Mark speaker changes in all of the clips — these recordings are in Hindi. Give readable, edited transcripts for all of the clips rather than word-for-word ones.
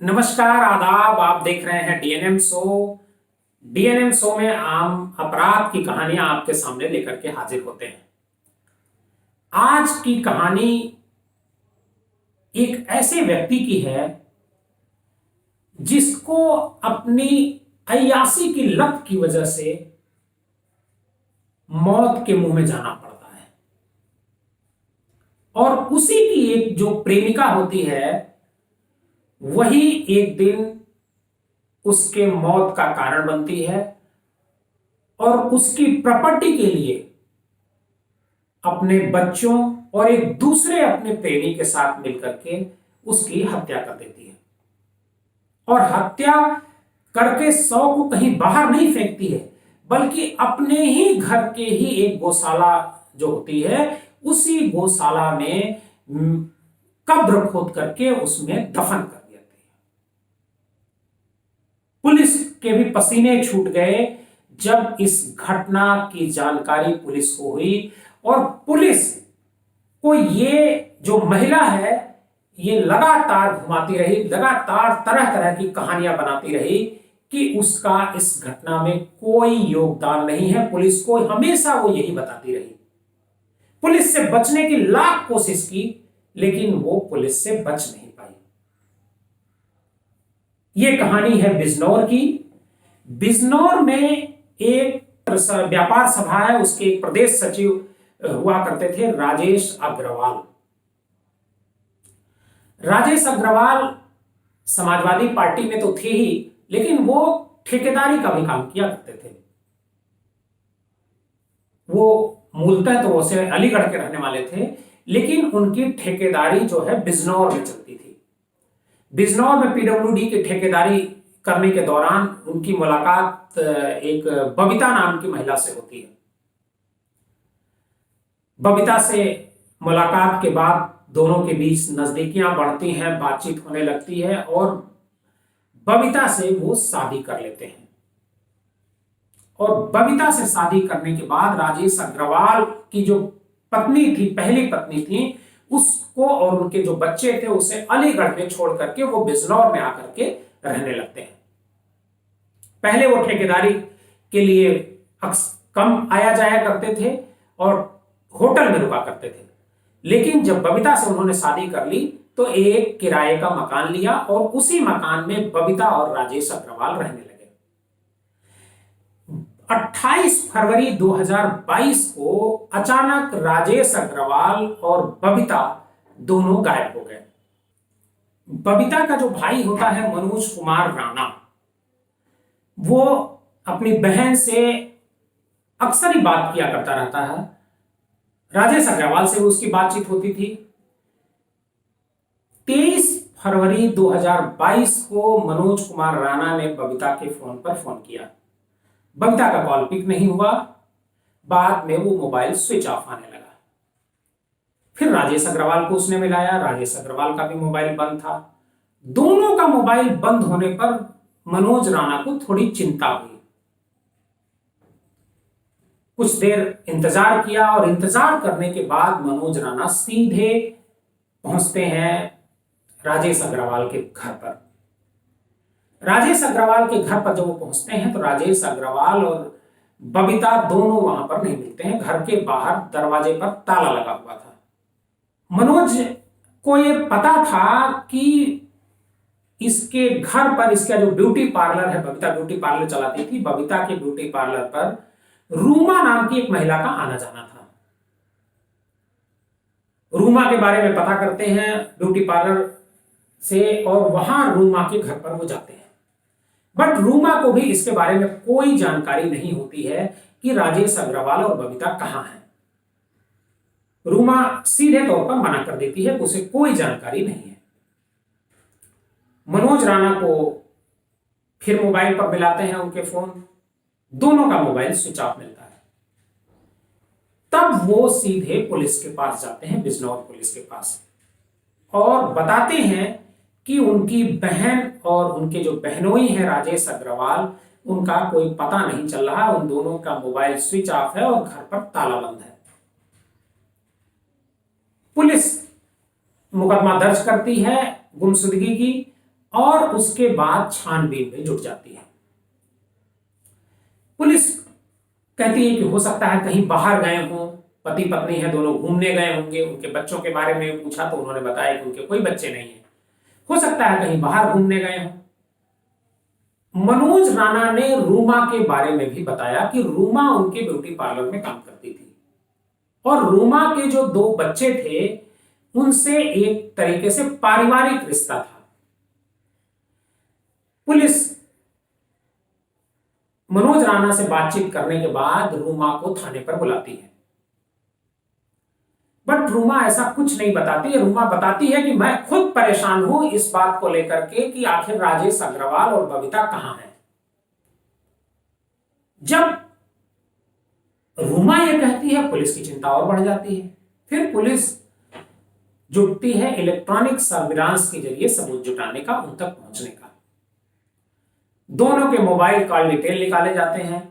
Speaker 1: नमस्कार आदाब। आप देख रहे हैं डीएनएम शो। डीएनएम शो में आम अपराध की कहानियां आपके सामने लेकर के हाजिर होते हैं। आज की कहानी एक ऐसे व्यक्ति की है जिसको अपनी अय्याशी की लत की वजह से मौत के मुंह में जाना पड़ता है और उसी की एक जो प्रेमिका होती है वही एक दिन उसके मौत का कारण बनती है और उसकी प्रॉपर्टी के लिए अपने बच्चों और एक दूसरे अपने प्रेमी के साथ मिलकर के उसकी हत्या कर देती है और हत्या करके शव को कहीं बाहर नहीं फेंकती है बल्कि अपने ही घर के ही एक गौशाला जो होती है उसी गौशाला में कब्र खोद करके उसमें दफन कर देती है। पुलिस के भी पसीने छूट गए जब इस घटना की जानकारी पुलिस को हुई और पुलिस को ये जो महिला है ये लगातार घुमाती रही, लगातार तरह तरह की कहानियां बनाती रही कि उसका इस घटना में कोई योगदान नहीं है। पुलिस को हमेशा वो यही बताती रही। पुलिस से बचने की लाख कोशिश की लेकिन वो पुलिस से बच नहीं पाई। ये कहानी है बिजनौर की। बिजनौर में एक व्यापार सभा है, उसके एक प्रदेश सचिव हुआ करते थे राजेश अग्रवाल। राजेश अग्रवाल समाजवादी पार्टी में तो थे ही लेकिन वो ठेकेदारी का भी काम किया करते थे। वो मूलतः तो वैसे अलीगढ़ के रहने वाले थे लेकिन उनकी ठेकेदारी जो है बिजनौर में चलती थी। बिजनौर में पीडब्ल्यूडी की ठेकेदारी करने के दौरान उनकी मुलाकात एक बबीता नाम की महिला से होती है। बबीता से मुलाकात के बाद दोनों के बीच नजदीकियां बढ़ती हैं, बातचीत होने लगती है और बबीता से वो शादी कर लेते हैं। और बबीता से शादी करने के बाद राजेश अग्रवाल की जो पत्नी थी, पहली पत्नी थी, उसको और उनके जो बच्चे थे उसे अलीगढ़ में छोड़ करके वो बिजनौर में आकर के रहने लगते हैं। पहले वो ठेकेदारी के लिए कम आया जाया करते थे और होटल में रुका करते थे लेकिन जब बबीता से उन्होंने शादी कर ली तो एक किराए का मकान लिया और उसी मकान में बबीता और राजेश अग्रवाल रहने लगे। 28 फरवरी 2022 को अचानक राजेश अग्रवाल और बबीता दोनों गायब हो गए। बबीता का जो भाई होता है मनोज कुमार राणा, वो अपनी बहन से अक्सर ही बात किया करता रहता है। राजेश अग्रवाल से उसकी बातचीत होती थी। 23 फरवरी 2022 को मनोज कुमार राणा ने बबीता के फोन पर फोन किया। बबीता का कॉल पिक नहीं हुआ। बाद में वो मोबाइल स्विच ऑफ आने लगा। फिर राजेश अग्रवाल को उसने मिलाया, राजेश अग्रवाल का भी मोबाइल बंद था। दोनों का मोबाइल बंद होने पर मनोज राणा को थोड़ी चिंता हुई। कुछ देर इंतजार किया और इंतजार करने के बाद मनोज राणा सीधे पहुंचते हैं राजेश अग्रवाल के घर पर। राजेश अग्रवाल के घर पर जब वो पहुंचते हैं तो राजेश अग्रवाल और बबीता दोनों वहां पर नहीं मिलते हैं। घर के बाहर दरवाजे पर ताला लगा हुआ था। मनोज को ये पता था कि इसके घर पर इसका जो ब्यूटी पार्लर है, बबीता ब्यूटी पार्लर चलाती थी, बबीता के ब्यूटी पार्लर पर रूमा नाम की एक महिला का आना जाना था। रूमा के बारे में पता करते हैं ब्यूटी पार्लर से और वहां रूमा के घर पर वो जाते हैं। बट रूमा को भी इसके बारे में कोई जानकारी नहीं होती है कि राजेश अग्रवाल और बबीता कहां हैं। रूमा सीधे तौर पर मना कर देती है, उसे कोई जानकारी नहीं है। मनोज राणा को फिर मोबाइल पर मिलाते हैं उनके फोन, दोनों का मोबाइल स्विच ऑफ मिलता है। तब वो सीधे पुलिस के पास जाते हैं, बिजनौर पुलिस के पास, और बताते हैं कि उनकी बहन और उनके जो बहनोई है राजेश अग्रवाल, उनका कोई पता नहीं चल रहा। उन दोनों का मोबाइल स्विच ऑफ है और घर पर ताला बंद है। पुलिस मुकदमा दर्ज करती है गुमशुदगी की और उसके बाद छानबीन में जुट जाती है। पुलिस कहती है कि हो सकता है कहीं बाहर गए हों, पति पत्नी है दोनों घूमने गए होंगे, उनके बच्चों के बारे में पूछा तो उन्होंने बताया कि उनके कोई बच्चे नहीं है, हो सकता है कहीं बाहर घूमने गए हों। मनोज राणा ने रूमा के बारे में भी बताया कि रूमा उनके ब्यूटी पार्लर में काम करती थी और रूमा के जो 2 बच्चे थे उनसे एक तरीके से पारिवारिक रिश्ता था। पुलिस मनोज राणा से बातचीत करने के बाद रूमा को थाने पर बुलाती है, बट रूमा ऐसा कुछ नहीं बताती है। रूमा बताती है कि मैं खुद परेशान हूं इस बात को लेकर के कि आखिर राजेश अग्रवाल और बबीता कहां हैं। जब रूमा ये कहती है, पुलिस की चिंता और बढ़ जाती है। फिर पुलिस जुटती है इलेक्ट्रॉनिक सर्विलांस के जरिए सबूत जुटाने का, उन तक पहुंचने का। दोनों के मोबाइल कॉल डिटेल निकाले जाते हैं।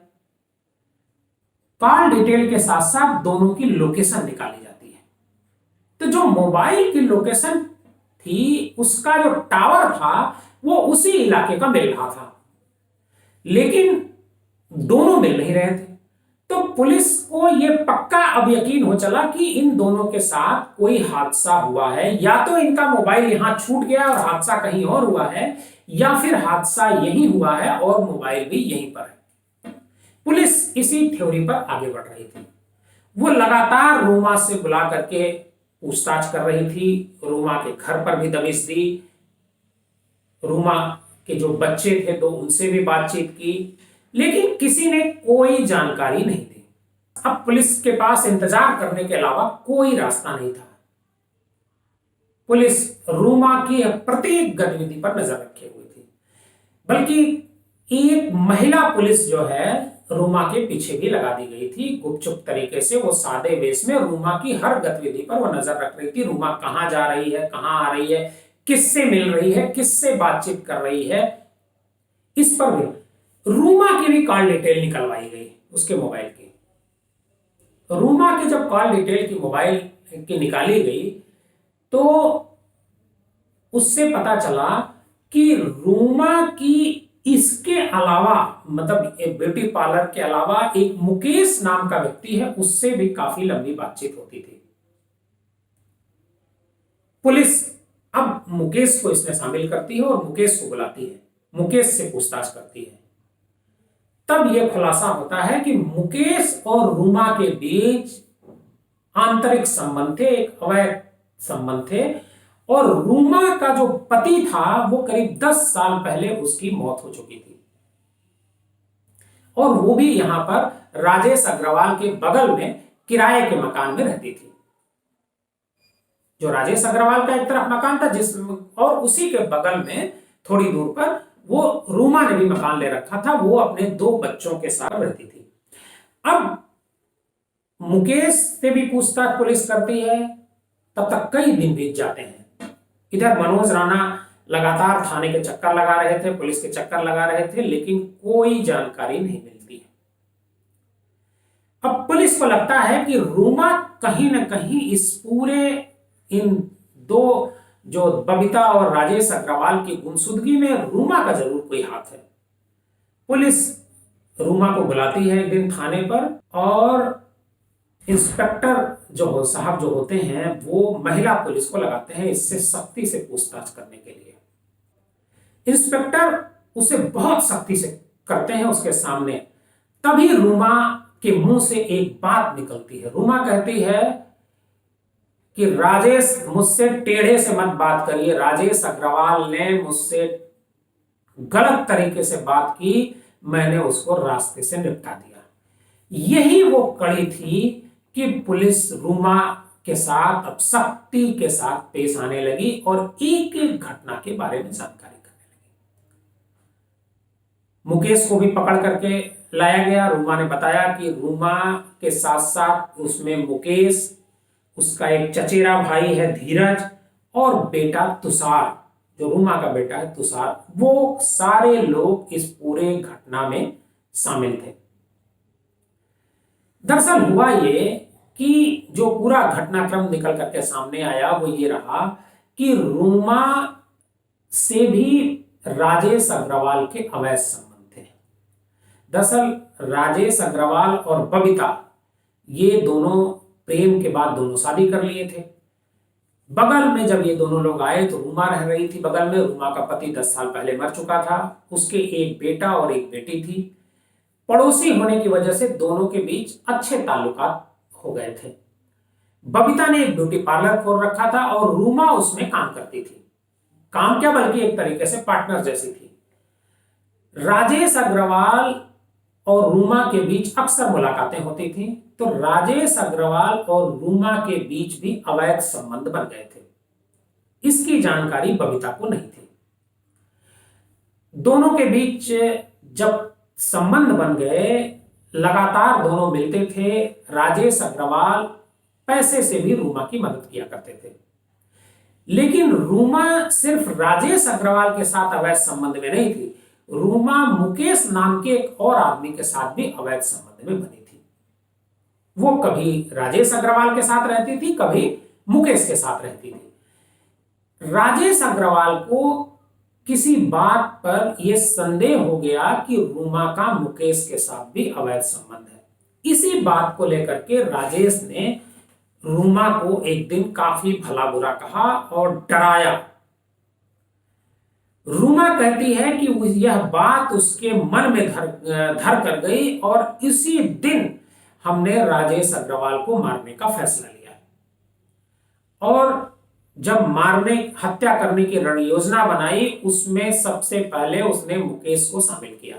Speaker 1: कॉल डिटेल के साथ साथ दोनों की लोकेशन निकाली जाती है। तो जो मोबाइल की लोकेशन थी उसका जो टावर था वो उसी इलाके का मिल रहा था, लेकिन दोनों मिल नहीं रहे थे। तो पुलिस को यह पक्का अब यकीन हो चला कि इन दोनों के साथ कोई हादसा हुआ है, या तो इनका मोबाइल यहां छूट गया और हादसा कहीं और हुआ है, या फिर हादसा यही हुआ है और मोबाइल भी यहीं पर है। पुलिस इसी थ्योरी पर आगे बढ़ रही थी। वो लगातार रूमा से बुला करके पूछताछ कर रही थी, रूमा के घर पर भी दबिश दी, रूमा के जो बच्चे थे तो उनसे भी बातचीत की, लेकिन किसी ने कोई जानकारी नहीं दी। अब पुलिस के पास इंतजार करने के अलावा कोई रास्ता नहीं था। पुलिस रूमा की प्रत्येक गतिविधि पर नजर रखे हुई थी, बल्कि एक महिला पुलिस जो है रूमा के पीछे भी लगा दी गई थी। गुपचुप तरीके से वो सादे वेश में रूमा की हर गतिविधि पर वो नजर रख रही थी। रूमा कहां जा रही है, कहां आ रही है, किससे मिल रही है, किससे बातचीत कर रही है, इस पर भी रूमा की भी कॉल डिटेल निकलवाई गई उसके मोबाइल की। रूमा की जब कॉल डिटेल की मोबाइल की निकाली गई तो उससे पता चला कि रूमा की इसके अलावा, मतलब एक ब्यूटी पार्लर के अलावा एक मुकेश नाम का व्यक्ति है, उससे भी काफी लंबी बातचीत होती थी। पुलिस अब मुकेश को इसमें शामिल करती है और मुकेश को बुलाती है, मुकेश से पूछताछ करती है। तब यह खुलासा होता है कि मुकेश और रूमा के बीच आंतरिक संबंध थे, एक अवैध संबंध थे, और रूमा का जो पति था वो करीब 10 साल पहले उसकी मौत हो चुकी थी, और वो भी यहां पर राजेश अग्रवाल के बगल में किराए के मकान में रहती थी। जो राजेश अग्रवाल का एक तरफ मकान था और उसी के बगल में थोड़ी दूर पर वो रूमा ने भी मकान ले रखा था, वो अपने 2 बच्चों के साथ रहती थी। अब मुकेश से भी पूछताछ पुलिस करती है। तब तक कई दिन बीत जाते हैं। इधर मनोज राणा लगातार थाने के चक्कर लगा रहे थे, पुलिस के चक्कर लगा रहे थे, लेकिन कोई जानकारी नहीं मिलती है। अब पुलिस को लगता है कि रूमा कहीं ना कहीं इस पूरे इन 2 जो बबीता और राजेश अग्रवाल की गुमशुदगी में रूमा का जरूर कोई हाथ है। पुलिस रूमा को बुलाती है एक दिन थाने पर, और इंस्पेक्टर जो साहब जो होते हैं वो महिला पुलिस को लगाते हैं इससे सख्ती से पूछताछ करने के लिए। इंस्पेक्टर उसे बहुत सख्ती से करते हैं उसके सामने। तभी रूमा के मुंह से एक बात निकलती है। रूमा कहती है कि राजेश मुझसे टेढ़े से मत बात करिए, राजेश अग्रवाल ने मुझसे गलत तरीके से बात की, मैंने उसको रास्ते से निपटा दिया। यही वो कड़ी थी कि पुलिस रूमा के साथ अब सख्ती के साथ पेश आने लगी और एक एक घटना के बारे में जानकारी करने लगी। मुकेश को भी पकड़ करके लाया गया। रूमा ने बताया कि रूमा के साथ साथ उसमें मुकेश, उसका एक चचेरा भाई है धीरज, और बेटा तुषार, जो रूमा का बेटा है तुषार, वो सारे लोग इस पूरे घटना में शामिल थे। दरअसल हुआ ये कि जो पूरा घटनाक्रम निकल करके सामने आया वो ये रहा कि रूमा से भी राजेश अग्रवाल के अवैध संबंध थे। दरअसल राजेश अग्रवाल और बबीता ये दोनों प्रेम के बाद दोनों शादी कर लिए थे। बगल में जब ये दोनों लोग आए तो रूमा रह रही थी बगल में। रूमा का पति 10 साल पहले मर चुका था। उसके एक बेटा और एक बेटी थी। पड़ोसी होने की वजह से दोनों के बीच अच्छे ताल्लुकात हो गए थे। बबीता ने एक ब्यूटी पार्लर खोल रखा था और रूमा उसमें काम करती थी। काम क्या, बल्कि एक तरीके से पार्टनर जैसी थी। राजेश अग्रवाल और रूमा के बीच अक्सर मुलाकातें होती थी, तो राजेश अग्रवाल और रूमा के बीच भी अवैध संबंध बन गए थे। इसकी जानकारी बबीता को नहीं थी। दोनों के बीच जब संबंध बन गए, लगातार दोनों मिलते थे। राजेश अग्रवाल पैसे से भी रूमा की मदद किया करते थे। लेकिन रूमा सिर्फ राजेश अग्रवाल के साथ अवैध संबंध में नहीं थी। रूमा मुकेश नाम के एक और आदमी के साथ भी अवैध संबंध में बनी थी। वो कभी राजेश अग्रवाल के साथ रहती थी, कभी मुकेश के साथ रहती थी। राजेश अग्रवाल को किसी बात पर यह संदेह हो गया कि रूमा का मुकेश के साथ भी अवैध संबंध है। इसी बात को लेकर के राजेश ने रूमा को एक दिन काफी भला बुरा कहा और डराया। रूमा कहती है कि यह बात उसके मन में धर कर गई और इसी दिन हमने राजेश अग्रवाल को मारने का फैसला लिया। और जब हत्या करने की रण योजना बनाई, उसमें सबसे पहले उसने मुकेश को शामिल किया।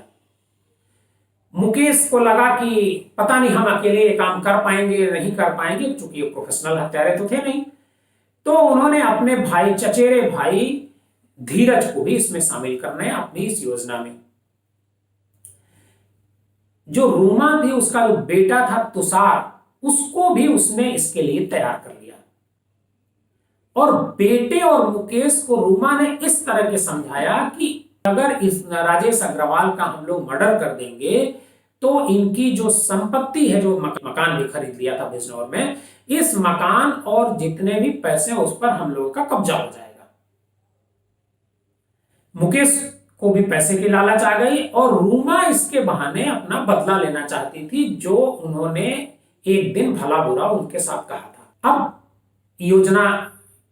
Speaker 1: मुकेश को लगा कि पता नहीं हम अकेले ये काम कर पाएंगे नहीं कर पाएंगे, क्योंकि ये प्रोफेशनल हत्यारे तो थे नहीं। तो उन्होंने अपने भाई, चचेरे भाई धीरज को भी इसमें शामिल करना है अपनी इस योजना में। जो रूमा थी, उसका जो बेटा था तुषार, उसको भी उसने इसके लिए तैयार कर लिया। और बेटे और मुकेश को रूमा ने इस तरह के समझाया कि अगर इस राजेश अग्रवाल का हम लोग मर्डर कर देंगे तो इनकी जो संपत्ति है, जो मकान भी खरीद लिया था बिजनौर में, इस मकान और जितने भी पैसे उस पर हम लोगों का कब्जा हो जाएगा। मुकेश को भी पैसे की लालच आ गई और रूमा इसके बहाने अपना बदला लेना चाहती थी, जो उन्होंने एक दिन भला बुरा उनके साथ कहा था। अब योजना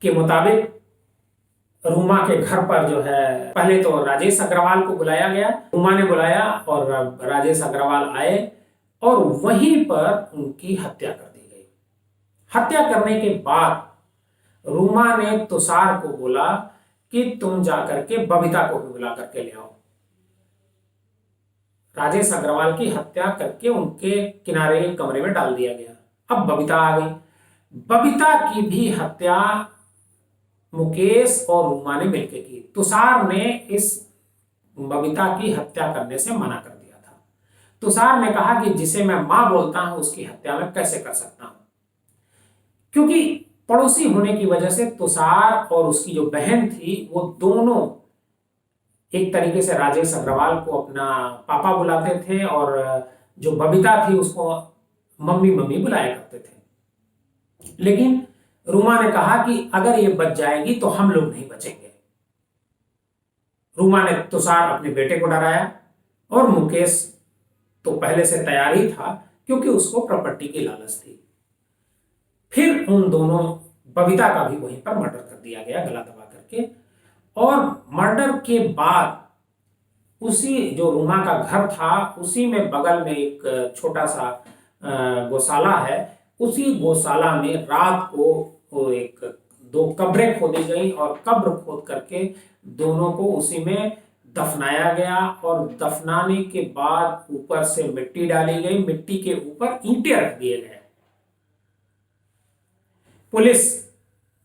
Speaker 1: के मुताबिक रूमा के घर पर जो है, पहले तो राजेश अग्रवाल को बुलाया गया। रूमा ने बुलाया और राजेश अग्रवाल आए और वहीं पर उनकी हत्या कर दी गई। हत्या करने के बाद रूमा ने तुषार को बोला कि तुम जाकर के बबीता को भी बुला करके ले आओ। राजेश अग्रवाल की हत्या करके उनके किनारे कमरे में डाल दिया गया। अब बबीता आ गई। बबीता की भी हत्या मुकेश और रूमा ने मिलकर की। तुषार ने इस बबीता की हत्या करने से मना कर दिया था। तुषार ने कहा कि जिसे मैं मां बोलता हूं उसकी हत्या मैं कैसे कर सकता हूं, क्योंकि पड़ोसी होने की वजह से तुषार और उसकी जो बहन थी, वो दोनों एक तरीके से राजेश अग्रवाल को अपना पापा बुलाते थे और जो बबीता थी उसको मम्मी मम्मी बुलाया करते थे। लेकिन रूमा ने कहा कि अगर ये बच जाएगी तो हम लोग नहीं बचेंगे। रूमा ने तुषार अपने बेटे को डराया और मुकेश तो पहले से तैयार ही था, क्योंकि उसको प्रॉपर्टी की लालच थी। फिर उन दोनों, बबीता का भी वहीं पर मर्डर कर दिया गया गला दबा करके। और मर्डर के बाद उसी जो रूमा का घर था, उसी में बगल में एक छोटा सा गौशाला है। उसी गौशाला में रात को एक 2 कब्रें खोदी गई और कब्र खोद करके दोनों को उसी में दफनाया गया। और दफनाने के बाद ऊपर से मिट्टी डाली गई, मिट्टी के ऊपर ईंटें रख दिए गए। पुलिस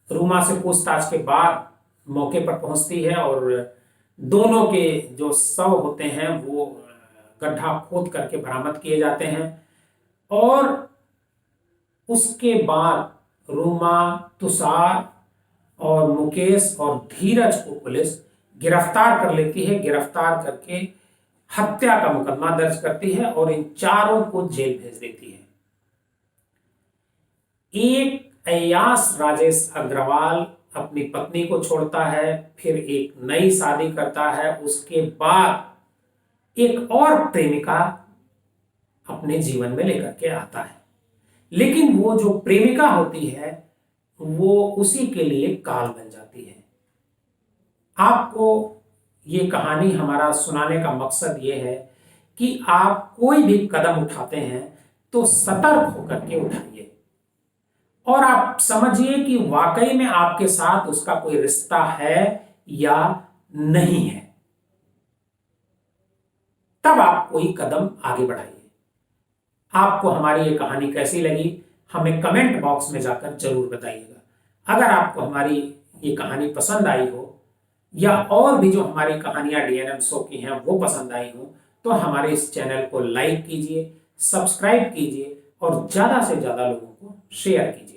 Speaker 1: रूमा से पूछताछ के बाद मौके पर पहुंचती है और दोनों के जो शव होते हैं वो गड्ढा खोद करके बरामद किए जाते हैं। और उसके बाद रूमा, तुषार और मुकेश और धीरज को पुलिस गिरफ्तार कर लेती है। गिरफ्तार करके हत्या का मुकदमा दर्ज करती है और इन चारों को जेल भेज देती है। एक अय्याश राजेश अग्रवाल अपनी पत्नी को छोड़ता है, फिर एक नई शादी करता है, उसके बाद एक और प्रेमिका अपने जीवन में लेकर के आता है। लेकिन वो जो प्रेमिका होती है वो उसी के लिए काल बन जाती है। आपको ये कहानी हमारा सुनाने का मकसद ये है कि आप कोई भी कदम उठाते हैं तो सतर्क होकर के उठाइए और आप समझिए कि वाकई में आपके साथ उसका कोई रिश्ता है या नहीं है, तब आप कोई कदम आगे बढ़ाइए। आपको हमारी ये कहानी कैसी लगी हमें कमेंट बॉक्स में जाकर जरूर बताइएगा। अगर आपको हमारी ये कहानी पसंद आई हो या और भी जो हमारी कहानियां डीएनएम शो की हैं वो पसंद आई हो तो हमारे इस चैनल को लाइक कीजिए, सब्सक्राइब कीजिए और ज्यादा से ज्यादा लोगों को शेयर कीजिए।